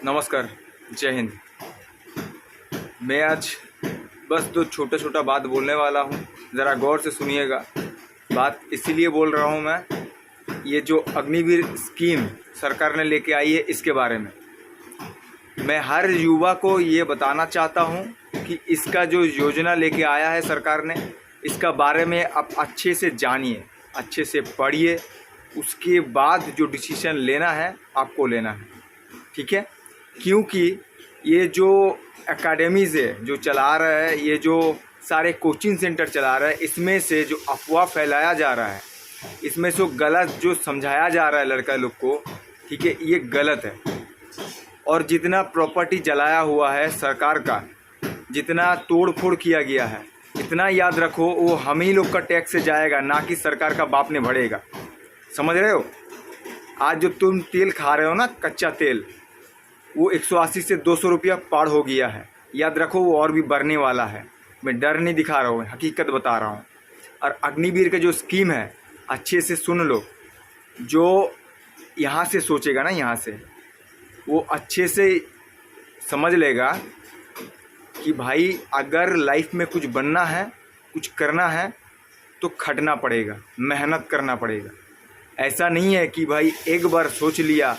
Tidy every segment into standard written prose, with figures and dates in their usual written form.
नमस्कार, जय हिंद। मैं आज बस दो छोटा बात बोलने वाला हूँ, ज़रा गौर से सुनिएगा। बात इसीलिए बोल रहा हूँ मैं, ये जो अग्निवीर स्कीम सरकार ने लेके आई है इसके बारे में मैं हर युवा को ये बताना चाहता हूँ कि इसका जो योजना लेके आया है सरकार ने, इसका बारे में आप अच्छे से जानिए, अच्छे से पढ़िए, उसके बाद जो डिसीजन लेना है आपको लेना है, ठीक है। क्योंकि ये जो एकेडमीज़ है जो चला रहा है, ये जो सारे कोचिंग सेंटर चला रहा है, इसमें से जो अफवाह फैलाया जा रहा है, इसमें से गलत जो समझाया जा रहा है लड़का लोग को, ठीक है, ये गलत है। और जितना प्रॉपर्टी जलाया हुआ है सरकार का, जितना तोड़ फोड़ किया गया है, इतना याद रखो वो हम ही लोग का टैक्स से जाएगा, ना कि सरकार का बाप ने भरेगा। समझ रहे हो? आज जो तुम तेल खा रहे हो ना, कच्चा तेल, वो 180 से 200 रुपया पार हो गया है। याद रखो वो और भी बढ़ने वाला है। मैं डर नहीं दिखा रहा हूँ, हकीकत बता रहा हूँ। और अग्निवीर का जो स्कीम है अच्छे से सुन लो। जो यहाँ से सोचेगा ना, यहाँ से वो अच्छे से समझ लेगा कि भाई अगर लाइफ में कुछ बनना है, कुछ करना है तो खटना पड़ेगा, मेहनत करना पड़ेगा। ऐसा नहीं है कि भाई एक बार सोच लिया,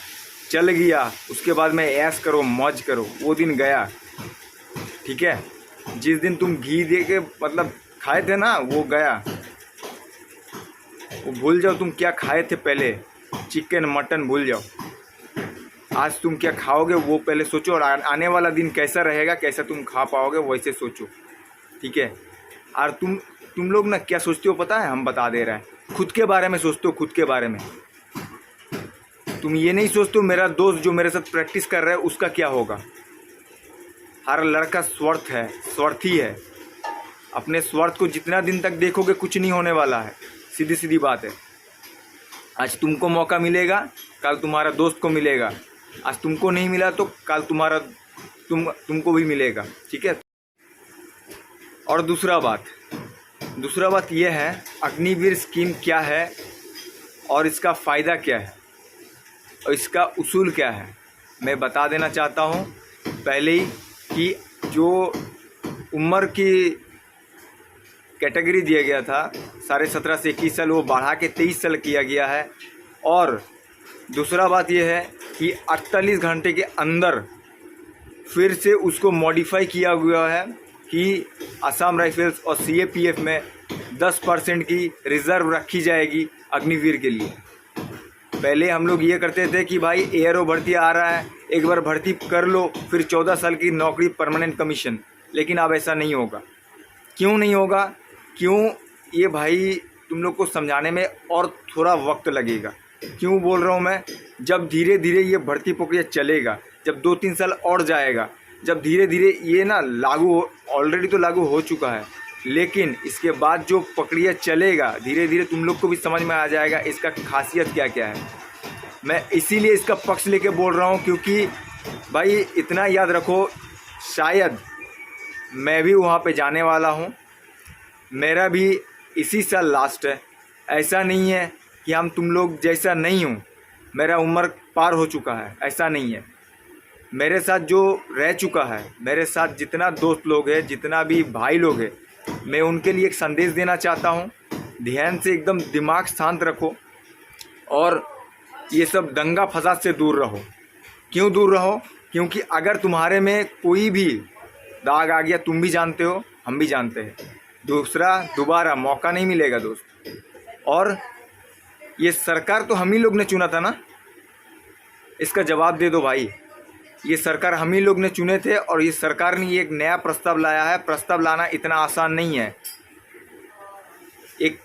चल गया, उसके बाद में ऐश करो, मौज करो। वो दिन गया, ठीक है। जिस दिन तुम घी दे के मतलब खाए थे ना, वो गया। वो भूल जाओ तुम क्या खाए थे पहले, चिकन मटन भूल जाओ। आज तुम क्या खाओगे वो पहले सोचो, और आने वाला दिन कैसा रहेगा, कैसा तुम खा पाओगे वैसे सोचो, ठीक है। और तुम लोग ना क्या सोचते हो पता है? हम बता दे रहे हैं, खुद के बारे में सोचते हो, खुद के बारे में। तुम ये नहीं सोचते हो मेरा दोस्त जो मेरे साथ प्रैक्टिस कर रहा है उसका क्या होगा। हर लड़का स्वार्थी है। अपने स्वार्थ को जितना दिन तक देखोगे कुछ नहीं होने वाला है। सीधी सीधी बात है। आज तुमको मौका मिलेगा, कल तुम्हारा दोस्त को मिलेगा। आज तुमको नहीं मिला तो कल तुमको भी मिलेगा, ठीक है। और दूसरा बात यह है, अग्निवीर स्कीम क्या है और इसका फ़ायदा क्या है और इसका उसूल क्या है, मैं बता देना चाहता हूँ पहले ही कि जो उम्र की कैटेगरी दिया गया था 17.5 से 21 साल, वो बढ़ा के 23 साल किया गया है। और दूसरा बात यह है कि 48 घंटे के अंदर फिर से उसको मॉडिफाई किया हुआ है कि असम राइफल्स और सीएपीएफ में 10% की रिज़र्व रखी जाएगी अग्निवीर के लिए। पहले हम लोग ये करते थे कि भाई एयरो भर्ती आ रहा है, एक बार भर्ती कर लो, फिर 14 साल की नौकरी, परमानेंट कमीशन। लेकिन अब ऐसा नहीं होगा। क्यों नहीं होगा? क्यों? ये भाई तुम लोग को समझाने में और थोड़ा वक्त लगेगा। क्यों बोल रहा हूँ मैं? जब धीरे धीरे ये भर्ती प्रक्रिया चलेगा, जब 2-3 साल और जाएगा, जब धीरे धीरे ये ना ऑलरेडी तो लागू हो चुका है, लेकिन इसके बाद जो प्रक्रिया चलेगा धीरे धीरे तुम लोग को भी समझ में आ जाएगा इसका खासियत क्या क्या है। मैं इसीलिए इसका पक्ष लेके बोल रहा हूँ, क्योंकि भाई इतना याद रखो, शायद मैं भी वहाँ पे जाने वाला हूँ, मेरा भी इसी साल लास्ट है। ऐसा नहीं है कि हम तुम लोग जैसा नहीं हूँ, मेरा उम्र पार हो चुका है, ऐसा नहीं है। मेरे साथ जो रह चुका है, मेरे साथ जितना दोस्त लोग हैं, जितना भी भाई लोग हैं, मैं उनके लिए एक संदेश देना चाहता हूँ। ध्यान से एकदम दिमाग शांत रखो और ये सब दंगा फसाद से दूर रहो। क्यों दूर रहो? क्योंकि अगर तुम्हारे में कोई भी दाग आ गया, तुम भी जानते हो, हम भी जानते हैं, दोबारा मौका नहीं मिलेगा दोस्त। और ये सरकार तो हम ही लोग ने चुना था ना, इसका जवाब दे दो भाई। ये सरकार हम ही लोग ने चुने थे और ये सरकार ने एक नया प्रस्ताव लाया है। प्रस्ताव लाना इतना आसान नहीं है। एक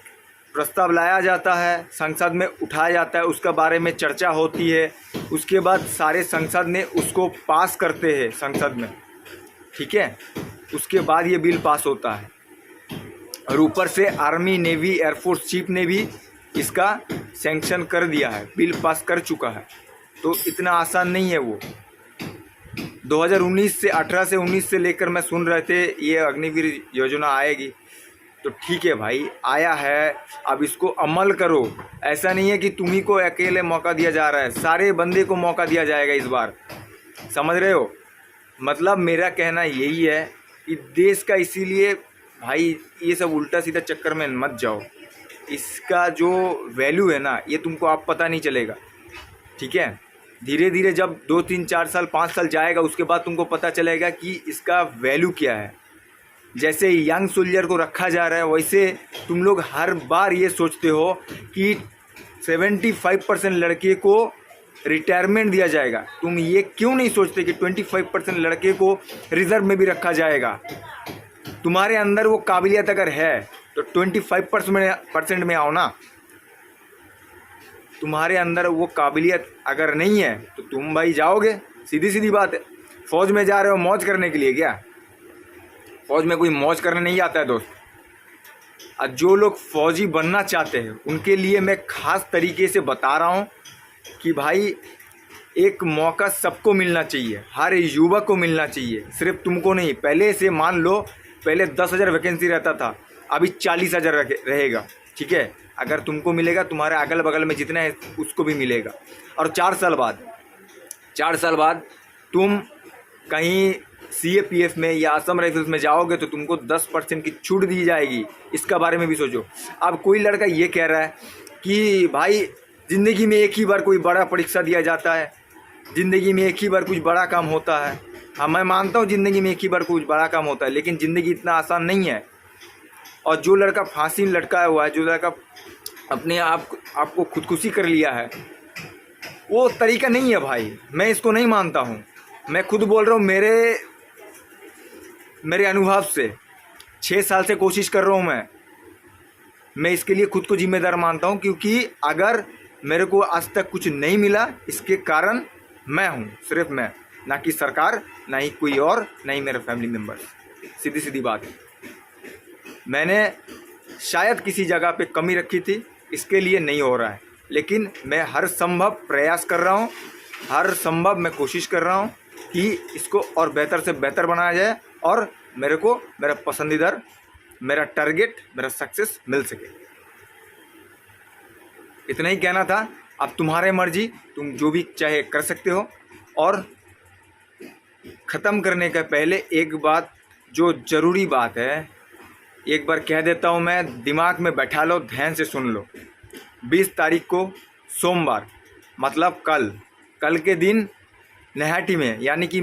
प्रस्ताव लाया जाता है, संसद में उठाया जाता है, उसके बारे में चर्चा होती है, उसके बाद सारे संसद ने उसको पास करते हैं संसद में, ठीक है। उसके बाद ये बिल पास होता है और ऊपर से आर्मी, नेवी, एयरफोर्स चीफ ने भी इसका सैंक्शन कर दिया है, बिल पास कर चुका है। तो इतना आसान नहीं है वो। 2019 से 18 से 19 से लेकर मैं सुन रहे थे ये अग्निवीर योजना आएगी, तो ठीक है भाई, आया है, अब इसको अमल करो। ऐसा नहीं है कि तुम्ही को अकेले मौका दिया जा रहा है, सारे बंदे को मौका दिया जाएगा इस बार। समझ रहे हो? मतलब मेरा कहना यही है कि देश का, इसीलिए भाई ये सब उल्टा सीधा चक्कर में मत जाओ। इसका जो वैल्यू है ना, ये तुमको आप पता नहीं चलेगा, ठीक है? धीरे धीरे जब 2 3 4 साल 5 साल जाएगा, उसके बाद तुमको पता चलेगा कि इसका वैल्यू क्या है। जैसे यंग सोल्जर को रखा जा रहा है, वैसे तुम लोग हर बार ये सोचते हो कि 75% लड़के को रिटायरमेंट दिया जाएगा। तुम ये क्यों नहीं सोचते कि 25% लड़के को रिजर्व में भी रखा जाएगा? तुम्हारे अंदर वो काबिलियत अगर है तो 25% में आओ ना। तुम्हारे अंदर वो काबिलियत अगर नहीं है तो तुम भाई जाओगे, सीधी सीधी बात है। फौज में जा रहे हो मौज करने के लिए क्या? फौज में कोई मौज करने नहीं आता है दोस्त। और जो लोग फौजी बनना चाहते हैं उनके लिए मैं ख़ास तरीके से बता रहा हूँ कि भाई एक मौका सबको मिलना चाहिए, हर युवक को मिलना चाहिए, सिर्फ तुमको नहीं। पहले से मान लो, पहले 10,000 वैकेंसी रहता था, अभी 40,000 रहेगा, ठीक है? अगर तुमको मिलेगा, तुम्हारे अगल बगल में जितना है उसको भी मिलेगा। और 4 साल बाद तुम कहीं CAPF में या असम राइफल्स में जाओगे तो तुमको 10% की छूट दी जाएगी। इसका बारे में भी सोचो। अब कोई लड़का ये कह रहा है कि भाई ज़िंदगी में एक ही बार कोई बड़ा परीक्षा दिया जाता है, ज़िंदगी में एक ही बार कुछ बड़ा काम होता है। हाँ, मैं मानता हूँ ज़िंदगी में एक ही बार कुछ बड़ा काम होता है, लेकिन ज़िंदगी इतना आसान नहीं है। और जो लड़का फांसी लटकाया हुआ है, जो लड़का अपने आपको खुदकुशी कर लिया है, वो तरीका नहीं है भाई। मैं इसको नहीं मानता हूँ। मैं खुद बोल रहा हूँ, मेरे अनुभव से 6 साल से कोशिश कर रहा हूँ। मैं इसके लिए खुद को जिम्मेदार मानता हूँ, क्योंकि अगर मेरे को आज तक कुछ नहीं मिला, इसके कारण मैं हूँ, सिर्फ मैं, ना कि सरकार, ना ही कोई और, ना ही मेरे फैमिली मेम्बर्स। सीधी सीधी बात है। मैंने शायद किसी जगह पे कमी रखी थी, इसके लिए नहीं हो रहा है, लेकिन मैं हर संभव प्रयास कर रहा हूँ, हर संभव मैं कोशिश कर रहा हूँ कि इसको और बेहतर से बेहतर बनाया जाए और मेरे को मेरा पसंदीदा, मेरा टारगेट, मेरा सक्सेस मिल सके। इतना ही कहना था। अब तुम्हारे मर्जी, तुम जो भी चाहे कर सकते हो। और ख़त्म करने के पहले एक बात, जो ज़रूरी बात है, एक बार कह देता हूँ मैं, दिमाग में बैठा लो, ध्यान से सुन लो। 20 तारीख को सोमवार, मतलब कल के दिन नैहाटी में, यानी कि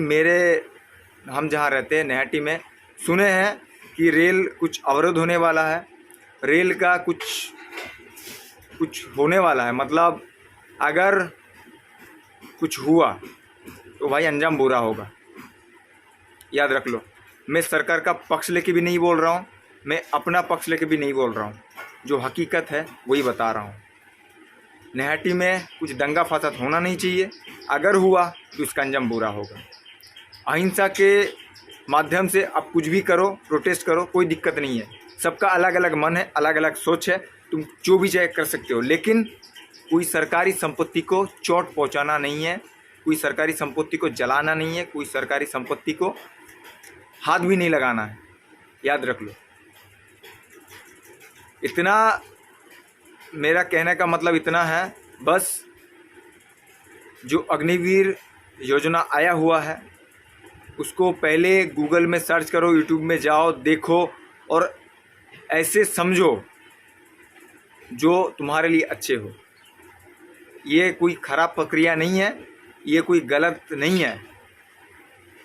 हम जहाँ रहते हैं नैहाटी में, सुने हैं कि रेल कुछ अवरोध होने वाला है, रेल का कुछ होने वाला है। मतलब अगर कुछ हुआ तो भाई अंजाम बुरा होगा, याद रख लो। मैं सरकार का पक्ष लेके भी नहीं बोल रहा हूँ, मैं अपना पक्ष लेके भी नहीं बोल रहा हूँ, जो हकीकत है वही बता रहा हूँ। नैहाटी में कुछ दंगा फसाद होना नहीं चाहिए, अगर हुआ तो इसका अंजाम बुरा होगा। अहिंसा के माध्यम से आप कुछ भी करो, प्रोटेस्ट करो, कोई दिक्कत नहीं है। सबका अलग अलग मन है, अलग अलग सोच है, तुम जो भी चाहे कर सकते हो, लेकिन कोई सरकारी संपत्ति को चोट पहुंचाना नहीं है, कोई सरकारी संपत्ति को जलाना नहीं है, कोई सरकारी संपत्ति को हाथ भी नहीं लगाना है, याद रख लो। इतना मेरा कहने का मतलब इतना है बस। जो अग्निवीर योजना आया हुआ है उसको पहले गूगल में सर्च करो, यूट्यूब में जाओ, देखो और ऐसे समझो जो तुम्हारे लिए अच्छे हो। ये कोई ख़राब प्रक्रिया नहीं है, ये कोई गलत नहीं है।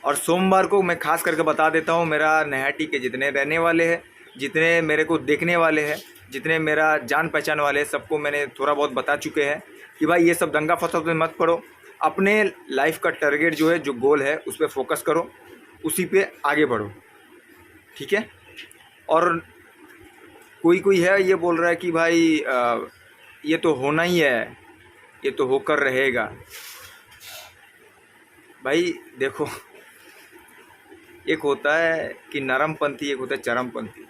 और सोमवार को मैं खास करके बता देता हूँ, मेरा नैहाटी के जितने रहने वाले हैं, जितने मेरे को देखने वाले हैं, जितने मेरा जान पहचान वाले हैं, सबको मैंने थोड़ा बहुत बता चुके हैं कि भाई ये सब दंगा फसाद में मत पड़ो। अपने लाइफ का टारगेट जो है, जो गोल है, उस पर फोकस करो, उसी पे आगे बढ़ो, ठीक है। और कोई है ये बोल रहा है कि भाई ये तो होना ही है, ये तो होकर रहेगा। भाई देखो, एक होता है कि नरमपंथी, एक होता है चरमपंथी।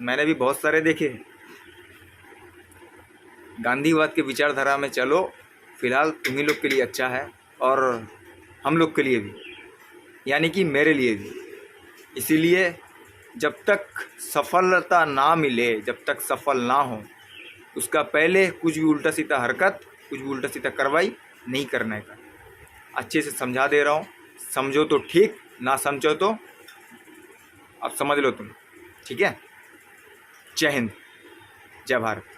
मैंने भी बहुत सारे देखे। गांधीवाद के विचारधारा में चलो, फिलहाल तुम्ही लोग के लिए अच्छा है और हम लोग के लिए भी, यानी कि मेरे लिए भी। इसीलिए जब तक सफलता ना मिले, जब तक सफल ना हो, उसका पहले कुछ भी उल्टा सीधा हरकत, कुछ भी उल्टा सीधा कार्रवाई नहीं करने का। अच्छे से समझा दे रहा हूँ। समझो तो ठीक, ना समझो तो अब समझ लो तुम। ठीक है, जय हिंद, जय भारत।